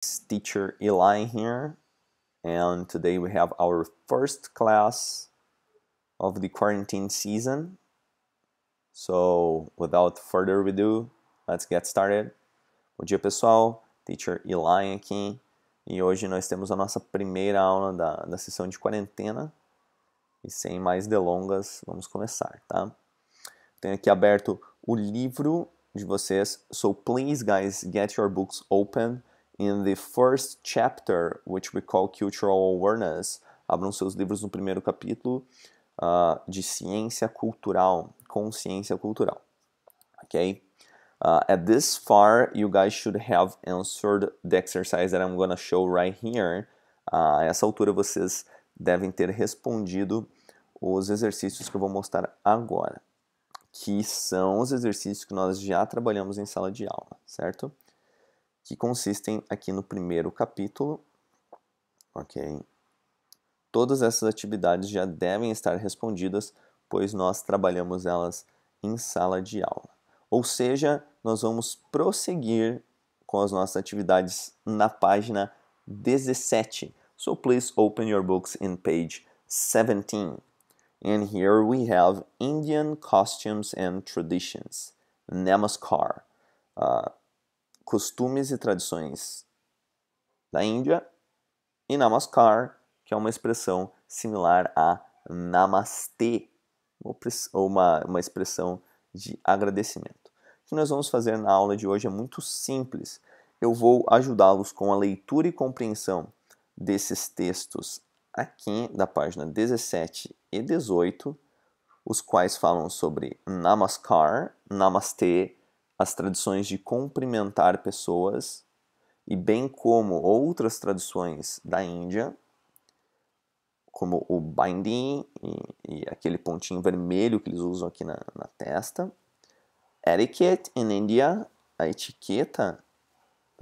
Teacher Eli here, and today we have our first class of the quarantine season. So without further ado, let's get started. Bom dia pessoal, Teacher Eli aqui, e hoje nós temos a nossa primeira aula da sessão de quarentena. E sem mais delongas, vamos começar, tá? Tenho aqui aberto o livro de vocês, so please guys, get your books open. In the first chapter, which we call Cultural Awareness, abram seus livros no primeiro capítulo de ciência cultural, consciência cultural. Okay? At this far, you guys should have answered the exercise that I'm going to show right here. A essa altura, vocês devem ter respondido os exercícios que eu vou mostrar agora, que são os exercícios que nós já trabalhamos em sala de aula, certo? Que consistem aqui no primeiro capítulo, ok? Todas essas atividades já devem estar respondidas, pois nós trabalhamos elas em sala de aula. Ou seja, nós vamos prosseguir com as nossas atividades na página 17. So please open your books in page 17. And here we have Indian costumes and traditions, Namaskar. Costumes e tradições da Índia, e Namaskar, que é uma expressão similar a Namastê, ou uma expressão de agradecimento. O que nós vamos fazer na aula de hoje é muito simples. Eu vou ajudá-los com a leitura e compreensão desses textos aqui da página 17 e 18, os quais falam sobre Namaskar, Namastê, as tradições de cumprimentar pessoas, e bem como outras tradições da Índia, como o binding e aquele pontinho vermelho que eles usam aqui na testa. Etiquette in India, a etiqueta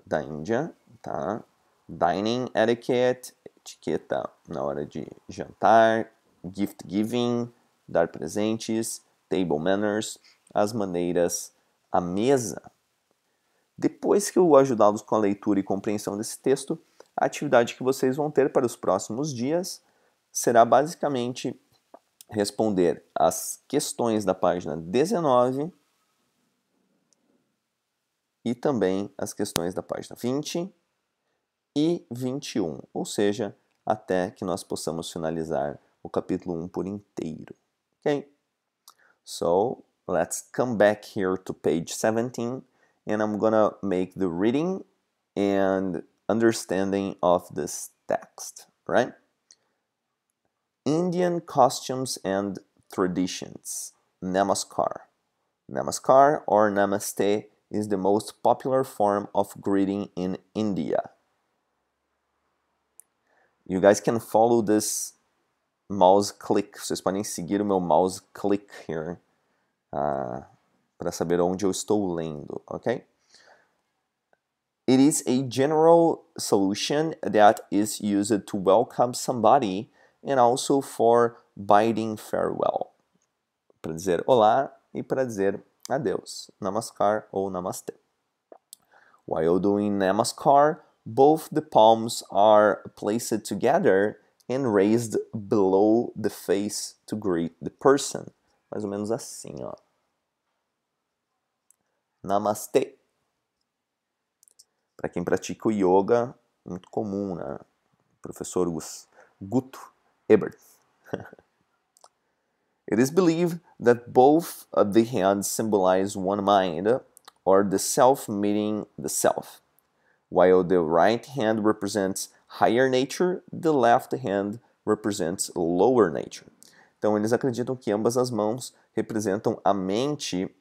da Índia, tá? Dining etiquette, etiqueta na hora de jantar. Gift giving, dar presentes. Table manners, as maneiras à mesa. Depois que eu ajudá-los com a leitura e compreensão desse texto, a atividade que vocês vão ter para os próximos dias será basicamente responder as questões da página 19 e também as questões da página 20 e 21, ou seja, até que nós possamos finalizar o capítulo 1 por inteiro. Ok? So, let's come back here to page 17, and I'm gonna make the reading and understanding of this text, right? Indian costumes and traditions. Namaskar. Namaskar or Namaste is the most popular form of greeting in India. You guys can follow this mouse click. Vocês podem seguir o meu mouse click here para saber onde eu estou lendo, ok? It is a general solution that is used to welcome somebody and also for bidding farewell. Para dizer olá e para dizer adeus. Namaskar ou Namaste. While doing Namaskar, both the palms are placed together and raised below the face to greet the person. Mais ou menos assim, ó. Namaste. Para quem pratica o yoga, muito comum, né? Professor Guto Ebert. It is believed that both the hands symbolize one mind, or the self meeting the self. While the right hand represents higher nature, the left hand represents lower nature. Então, eles acreditam que ambas as mãos representam a mente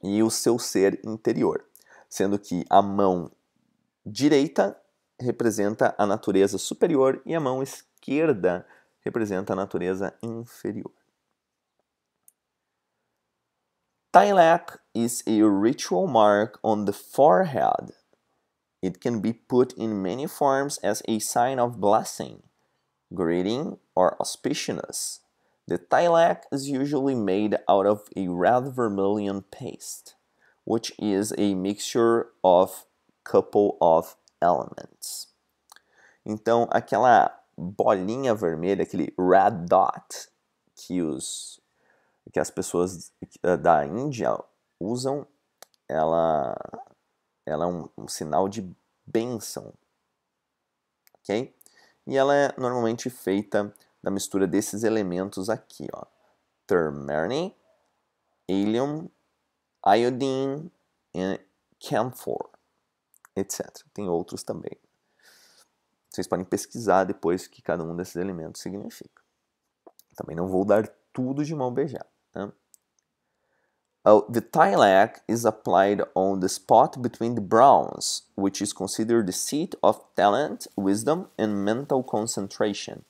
e o seu ser interior, sendo que a mão direita representa a natureza superior e a mão esquerda representa a natureza inferior. Tilak is a ritual mark on the forehead. It can be put in many forms as a sign of blessing, greeting, or auspiciousness. The tilak is usually made out of a red vermilion paste, which is a mixture of couple of elements. Então, aquela bolinha vermelha, aquele red dot que as pessoas da Índia usam, ela é um sinal de bênção, ok? E ela é normalmente feita da mistura desses elementos aqui, ó. Turmeric, allium, iodine e camphor, etc. Tem outros também. Vocês podem pesquisar depois o que cada um desses elementos significa. Também não vou dar tudo de mão beijada. Né? The tilak is applied on the spot between the brows, which is considered the seat of talent, wisdom and mental concentration.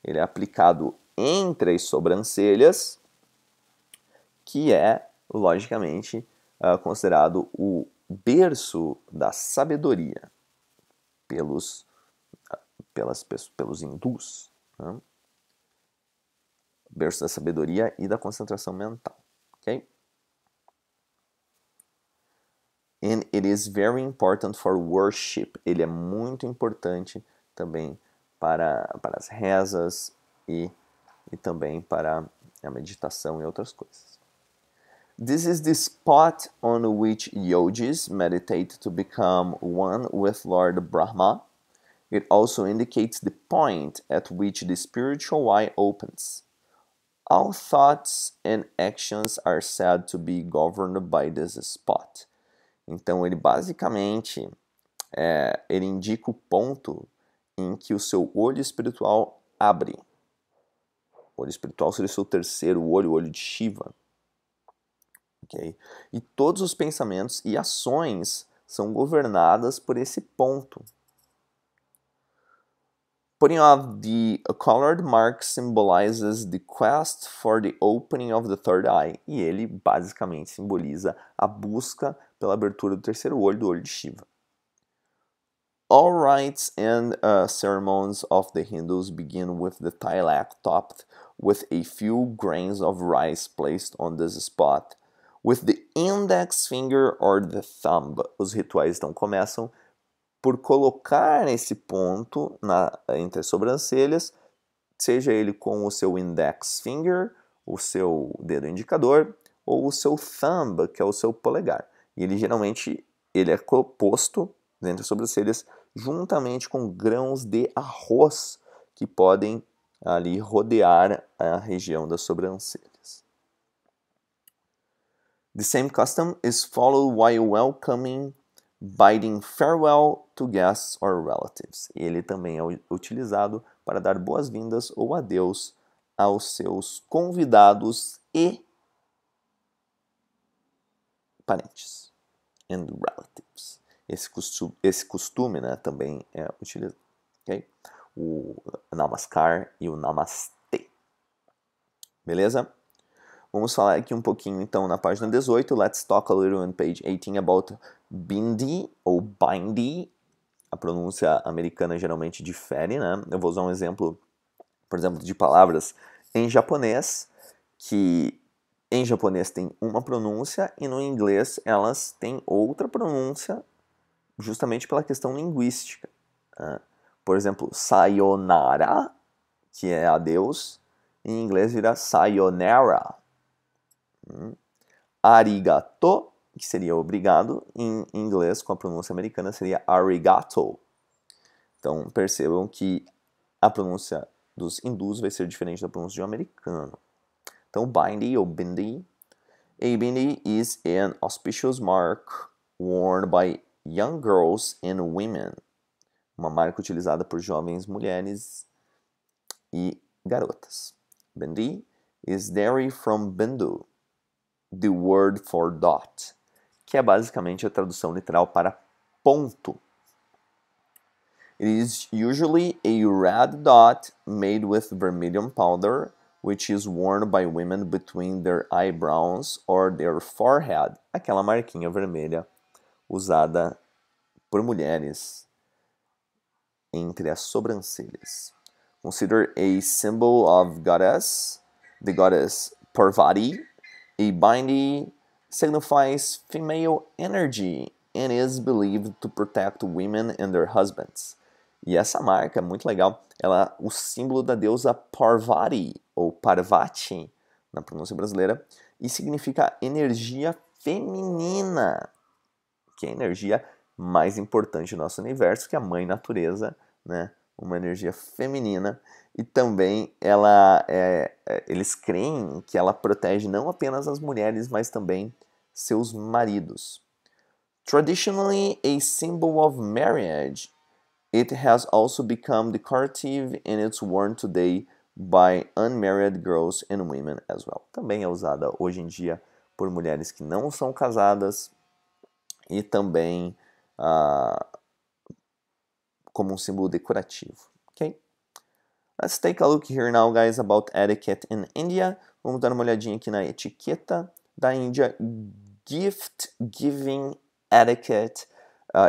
Ele é aplicado entre as sobrancelhas, que é, logicamente, considerado o berço da sabedoria pelos hindus. Né? Berço da sabedoria e da concentração mental. Okay? And it is very important for worship. Ele é muito importante também para as rezas e também para a meditação e outras coisas. This is the spot on which yogis meditate to become one with Lord Brahma. It also indicates the point at which the spiritual eye opens. All thoughts and actions are said to be governed by this spot. Então, ele basicamente ele indica o ponto em que o seu olho espiritual abre. O olho espiritual seria o seu terceiro olho, o olho de Shiva. Okay? E todos os pensamentos e ações são governadas por esse ponto. Putting off the colored mark symbolizes the quest for the opening of the third eye. E ele basicamente simboliza a busca pela abertura do terceiro olho, do olho de Shiva. All rites and ceremonies of the Hindus begin with the tilak topped with a few grains of rice placed on this spot, with the index finger or the thumb. Os rituais então começam por colocar esse ponto entre as sobrancelhas, seja ele com o seu index finger, o seu dedo indicador, ou o seu thumb, que é o seu polegar. E ele geralmente é posto entre as sobrancelhas juntamente com grãos de arroz que podem ali rodear a região das sobrancelhas. The same custom is followed while welcoming, bidding farewell to guests or relatives. Ele também é utilizado para dar boas-vindas ou adeus aos seus convidados e parentes. And relatives. Esse costume, né, também é utilizado. Okay? O namaskar e o namastê. Beleza? Vamos falar aqui um pouquinho, então, na página 18. Let's talk a little on page 18 about bindi ou bindi. A pronúncia americana geralmente difere, né? Eu vou usar um exemplo, por exemplo, de palavras em japonês, que em japonês tem uma pronúncia e no inglês elas têm outra pronúncia, justamente pela questão linguística. Por exemplo, sayonara, que é adeus, em inglês vira sayonara. Arigato, que seria obrigado, em inglês com a pronúncia americana seria arigato. Então percebam que a pronúncia dos hindus vai ser diferente da pronúncia de um americano. Então bindi ou bindi. A bindi is an auspicious mark worn by young girls and women. Uma marca utilizada por jovens mulheres e garotas. Bindi is derived from bindu, the word for dot, que é basicamente a tradução literal para ponto. It is usually a red dot made with vermilion powder, which is worn by women between their eyebrows or their forehead. Aquela marquinha vermelha usada por mulheres entre as sobrancelhas. Considered a symbol of goddess, the goddess Parvati. A bindi signifies female energy and is believed to protect women and their husbands. E essa marca é muito legal. Ela é o símbolo da deusa Parvati, ou Parvati, na pronúncia brasileira, e significa energia feminina, que é a energia mais importante do nosso universo, que é a mãe natureza, né? Uma energia feminina. E também eles creem que ela protege não apenas as mulheres, mas também seus maridos. Traditionally a symbol of marriage, it has also become decorative and it's worn today by unmarried girls and women as well. Também é usada hoje em dia por mulheres que não são casadas e também como um símbolo decorativo. Okay? Let's take a look here now, guys, about etiquette in India. Vamos dar uma olhadinha aqui na etiqueta da Índia. Gift giving etiquette.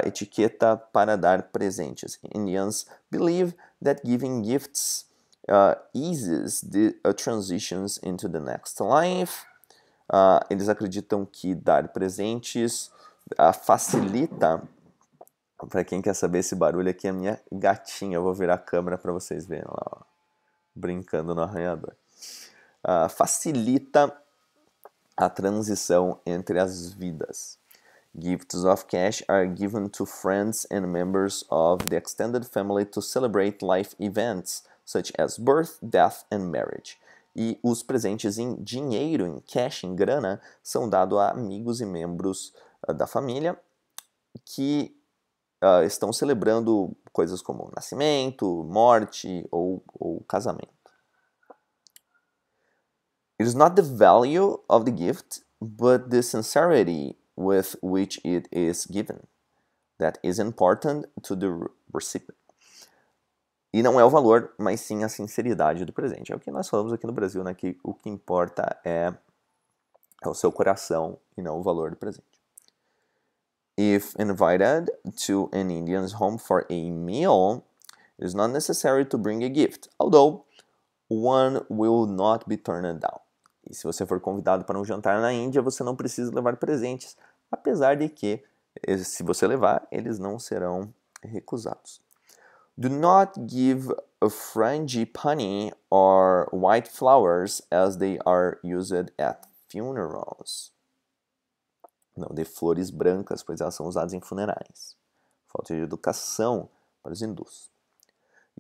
Etiqueta para dar presentes. Indians believe that giving gifts eases the transitions into the next life. Eles acreditam que dar presentes facilita. Para quem quer saber, esse barulho aqui é a minha gatinha. Eu vou virar a câmera para vocês verem lá, ó, brincando no arranhador. Facilita a transição entre as vidas. Gifts of cash are given to friends and members of the extended family to celebrate life events, such as birth, death and marriage. E os presentes em dinheiro, em cash, em grana, são dados a amigos e membros da família que estão celebrando coisas como nascimento, morte ou casamento. It is not the value of the gift, but the sincerity with which it is given that is important to the recipient. E não é o valor, mas sim a sinceridade do presente. É o que nós falamos aqui no Brasil, né? Que o que importa é o seu coração e não o valor do presente. If invited to an Indian's home for a meal, it is not necessary to bring a gift, although one will not be turned down. E se você for convidado para um jantar na Índia, você não precisa levar presentes, apesar de que, se você levar, eles não serão recusados. Do not give a frangipani or white flowers as they are used at funerals. Não dê flores brancas, pois elas são usadas em funerais. Falta de educação para os hindus.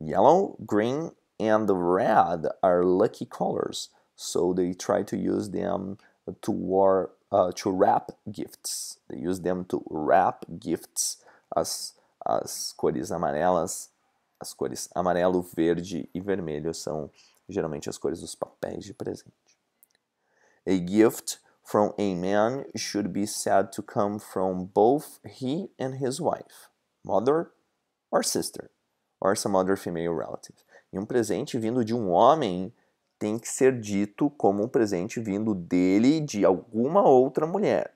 Yellow, green, and red are lucky colors, so they try to use them to wrap gifts. They use them to wrap gifts. As cores amarelas, as cores amarelo, verde e vermelho são geralmente as cores dos papéis de presente. A gift from a man should be said to come from both he and his wife, mother or sister, or some other female relative. E um presente vindo de um homem tem que ser dito como um presente vindo dele e de alguma outra mulher,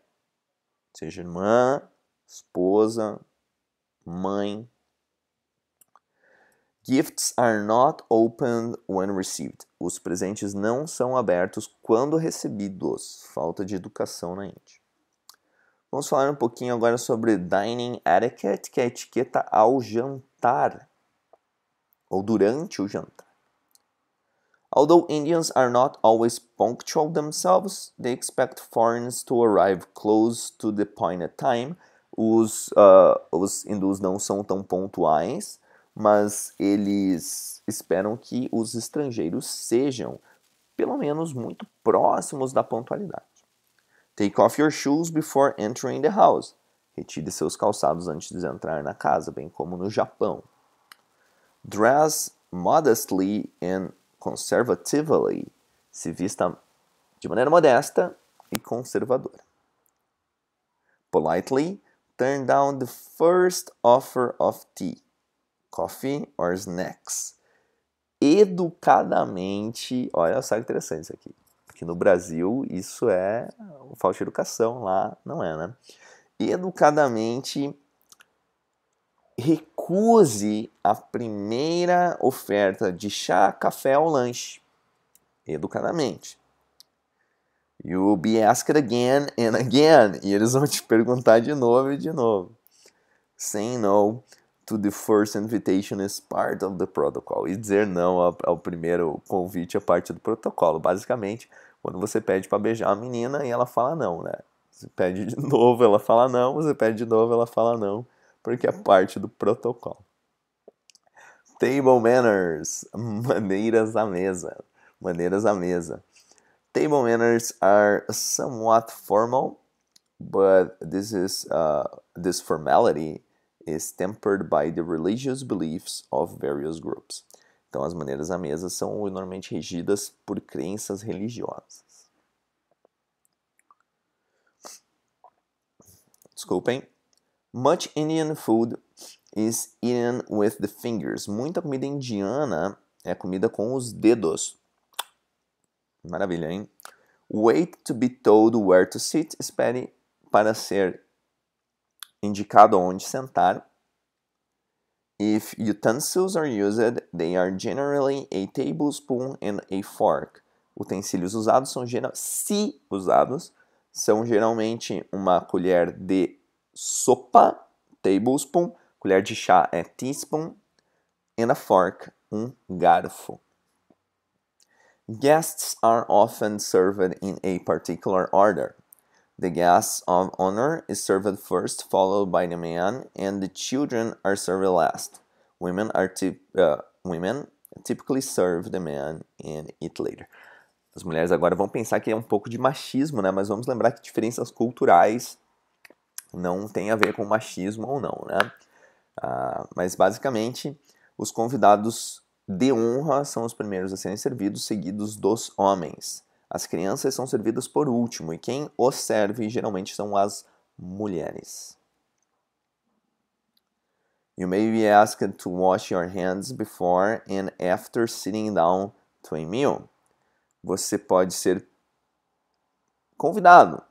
seja irmã, esposa, mãe. Gifts are not opened when received. Os presentes não são abertos quando recebidos. Falta de educação na Índia. Vamos falar um pouquinho agora sobre dining etiquette, que é a etiqueta ao jantar, ou durante o jantar. Although Indians are not always punctual themselves, they expect foreigners to arrive close to the appointed time. Os hindus não são tão pontuais, mas eles esperam que os estrangeiros sejam, pelo menos, muito próximos da pontualidade. Take off your shoes before entering the house. Retire seus calçados antes de entrar na casa, bem como no Japão. Dress modestly and conservatively. Se vista de maneira modesta e conservadora. Politely, turn down the first offer of tea, coffee or snacks. Educadamente, olha só que interessante isso aqui. Aqui no Brasil, isso é falta de educação, lá não é, né? Educadamente, recuse a primeira oferta de chá, café ou lanche. Educadamente. You will be asked again and again. E eles vão te perguntar de novo e de novo. Saying no to the first invitation is part of the protocol. E dizer não ao primeiro convite é parte do protocolo. Basicamente, quando você pede para beijar uma menina e ela fala não, né? Você pede de novo, ela fala não. Você pede de novo, ela fala não. Porque é parte do protocolo. Table manners. Maneiras à mesa. Maneiras à mesa. Table manners are somewhat formal, but this formality is tempered by the religious beliefs of various groups. Então, as maneiras à mesa são normalmente regidas por crenças religiosas. Desculpem. Much Indian food is eaten with the fingers. Muita comida indiana é comida com os dedos. Maravilha, hein? Wait to be told where to sit. Espere para ser indicado onde sentar. If utensils are used, they are generally a tablespoon and a fork. Utensílios usados se usados, são geralmente uma colher de sopa, tablespoon, colher de chá é teaspoon, and a fork, garfo. Guests are often served in a particular order. The guests of honor is served first, followed by the man, and the children are served last. Women typically serve the man and eat later. As mulheres agora vão pensar que é um pouco de machismo, né? Mas vamos lembrar que diferenças culturais não tem a ver com machismo ou não, né? Mas basicamente, os convidados de honra são os primeiros a serem servidos, seguidos dos homens. As crianças são servidas por último, e quem os serve geralmente são as mulheres. You may be asked to wash your hands before and after sitting down to a meal. Você pode ser convidado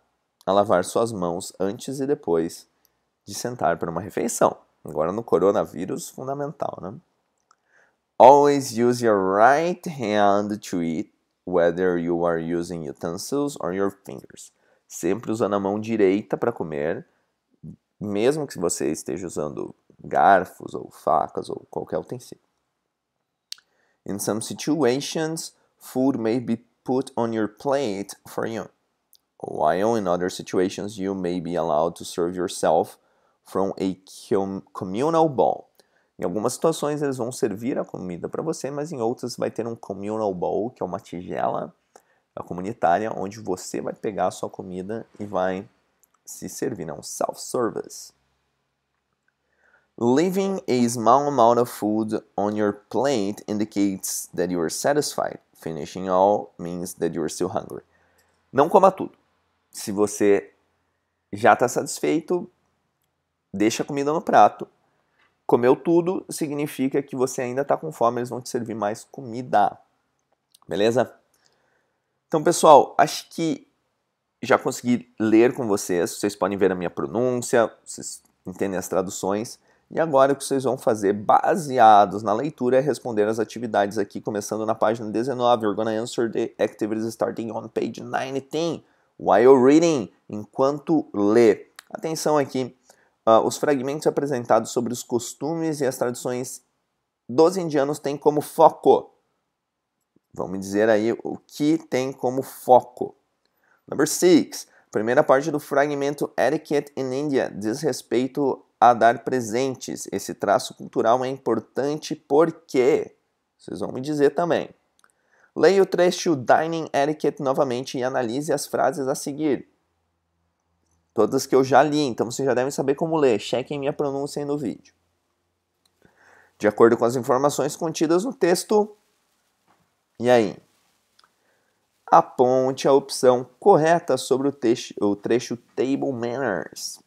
a lavar suas mãos antes e depois de sentar para uma refeição. Agora no coronavírus, fundamental, né? Always use your right hand to eat, whether you are using utensils or your fingers. Sempre usando a mão direita para comer, mesmo que você esteja usando garfos ou facas ou qualquer utensílio. In some situations, food may be put on your plate for you, while in other situations you may be allowed to serve yourself from a communal bowl. Em algumas situações eles vão servir a comida para você, mas em outras vai ter um communal bowl, que é uma tigela comunitária, onde você vai pegar a sua comida e vai se servir, um self-service. Leaving a small amount of food on your plate indicates that you are satisfied. Finishing all means that you are still hungry. Não coma tudo. Se você já está satisfeito, deixa a comida no prato. Comeu tudo significa que você ainda está com fome, eles vão te servir mais comida. Beleza? Então, pessoal, acho que já consegui ler com vocês. Vocês podem ver a minha pronúncia, vocês entendem as traduções. E agora o que vocês vão fazer, baseados na leitura, é responder as atividades aqui, começando na página 19. You're gonna answer the activities starting on page 19, while reading, enquanto lê. Atenção aqui, os fragmentos apresentados sobre os costumes e as tradições dos indianos têm como foco. Vamos dizer aí o que tem como foco. Number 6. Primeira parte do fragmento Etiquette in India diz respeito a dar presentes. Esse traço cultural é importante porque... Vocês vão me dizer também. Leia o trecho Dining Etiquette novamente e analise as frases a seguir. Todas que eu já li, então vocês já devem saber como ler. Chequem minha pronúncia aí no vídeo. De acordo com as informações contidas no texto... E aí? Aponte a opção correta sobre o trecho Table Manners.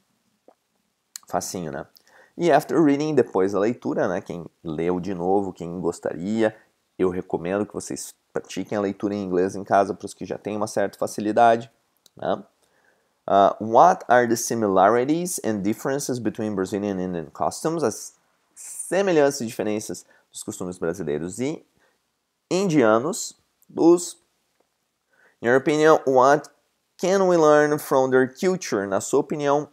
Facinho, né? E after reading, depois da leitura, né? Quem leu de novo, quem gostaria, eu recomendo que vocês pratiquem a leitura em inglês em casa para os que já têm uma certa facilidade. Né? What are the similarities and differences between Brazilian and Indian customs? As semelhanças e diferenças dos costumes brasileiros e indianos. In your opinion, what can we learn from their culture? Na sua opinião,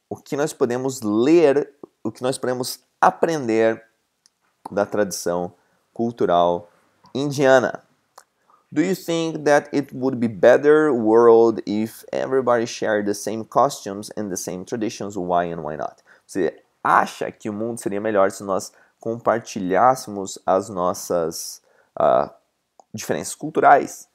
o que nós podemos ler, o que nós podemos aprender da tradição cultural indiana? Do you think that it would be better world if everybody shared the same costumes and the same traditions? Why and why not? Você acha que o mundo seria melhor se nós compartilhássemos as nossas diferenças culturais?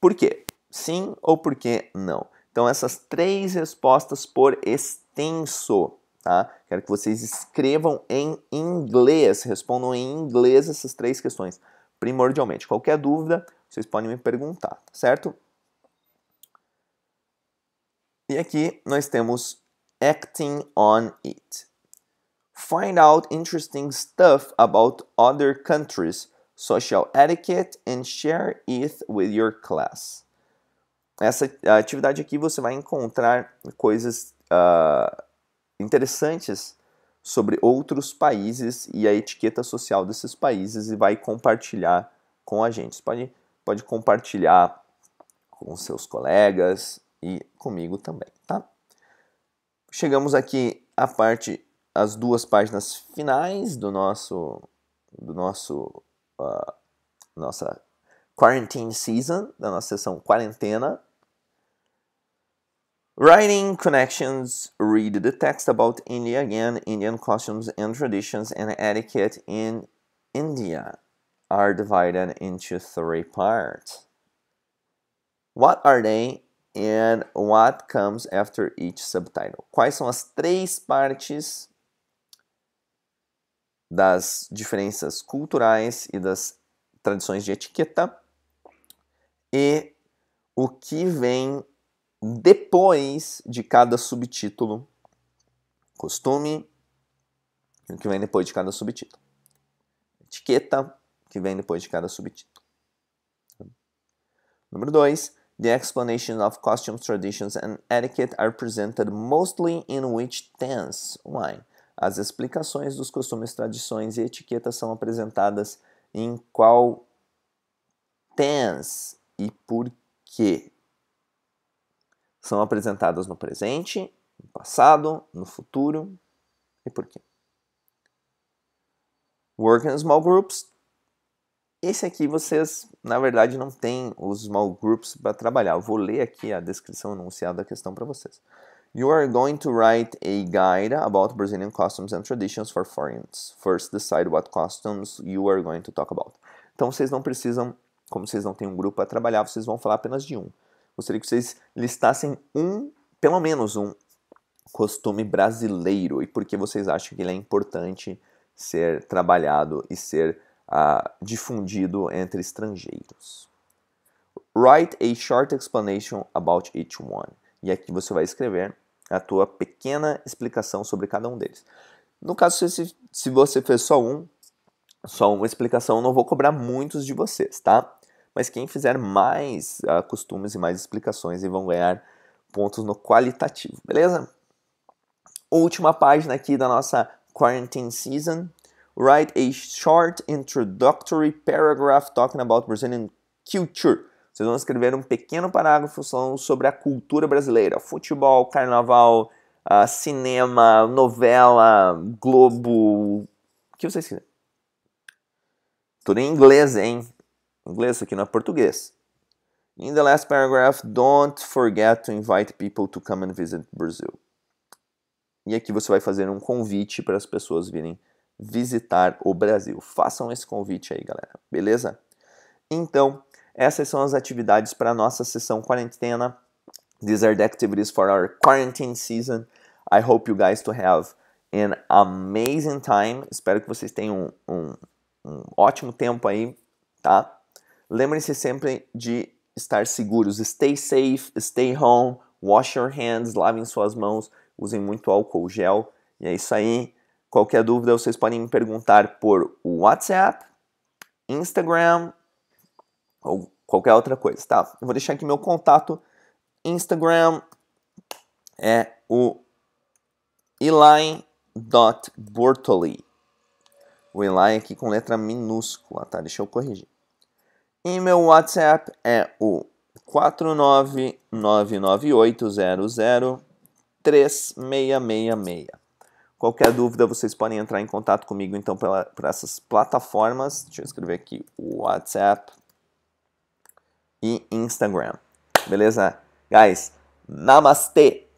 Por quê? Sim ou por que não? Então, essas 3 respostas por extenso, tá? Quero que vocês escrevam em inglês, respondam em inglês essas 3 questões, primordialmente. Qualquer dúvida, vocês podem me perguntar, tá certo? E aqui nós temos acting on it. Find out interesting stuff about other countries, social etiquette, and share it with your class. Essa atividade aqui você vai encontrar coisas interessantes sobre outros países e a etiqueta social desses países e vai compartilhar com a gente. Você pode compartilhar com seus colegas e comigo também, tá? Chegamos aqui à parte, as 2 páginas finais do nossa quarantine season, da nossa sessão quarentena. Writing connections, read the text about India again. Indian costumes and traditions and etiquette in India are divided into 3 parts. What are they and what comes after each subtitle? Quais são as 3 partes das diferenças culturais e das tradições de etiqueta e o que vem depois de cada subtítulo? Costume, o que vem depois de cada subtítulo. Etiqueta, o que vem depois de cada subtítulo. Número 2. The explanations of costumes, traditions, and etiquette are presented mostly in which tense? Why? As explicações dos costumes, tradições e etiquetas são apresentadas em qual tense e por quê? São apresentadas no presente, no passado, no futuro e por quê? Work in small groups. Esse aqui vocês, na verdade, não têm os small groups para trabalhar. Eu vou ler aqui a descrição enunciada da questão para vocês. You are going to write a guide about Brazilian customs and traditions for foreigners. First, decide what customs you are going to talk about. Então, vocês não precisam, como vocês não têm um grupo para trabalhar, vocês vão falar apenas de um. Gostaria que vocês listassem pelo menos um costume brasileiro e por que vocês acham que ele é importante ser trabalhado e ser difundido entre estrangeiros. Write a short explanation about each one. E aqui você vai escrever a tua pequena explicação sobre cada um deles. No caso, se você fez só uma explicação, eu não vou cobrar muitos de vocês, tá? Mas quem fizer mais costumes e mais explicações vão ganhar pontos no qualitativo, beleza? Última página aqui da nossa quarantine season. Write a short introductory paragraph talking about Brazilian culture. Vocês vão escrever um pequeno parágrafo falando sobre a cultura brasileira. Futebol, carnaval, cinema, novela, Globo. O que vocês quiserem. Tudo em inglês, hein? Inglês, isso aqui não é português. In the last paragraph, don't forget to invite people to come and visit Brazil. E aqui você vai fazer um convite para as pessoas virem visitar o Brasil. Façam esse convite aí, galera. Beleza? Então, essas são as atividades para a nossa sessão quarentena. These are the activities for our quarantine season. I hope you guys to have an amazing time. Espero que vocês tenham um ótimo tempo aí, tá? Lembrem-se sempre de estar seguros. Stay safe, stay home, wash your hands, lavem suas mãos, usem muito álcool gel. E é isso aí. Qualquer dúvida, vocês podem me perguntar por WhatsApp, Instagram ou qualquer outra coisa, tá? Eu vou deixar aqui meu contato. Instagram é o eli.bortoli. O Eli aqui com letra minúscula, tá? Deixa eu corrigir. E meu WhatsApp é o 49998003666. Qualquer dúvida, vocês podem entrar em contato comigo, então, por essas plataformas. Deixa eu escrever aqui, WhatsApp e Instagram. Beleza? Guys, namastê!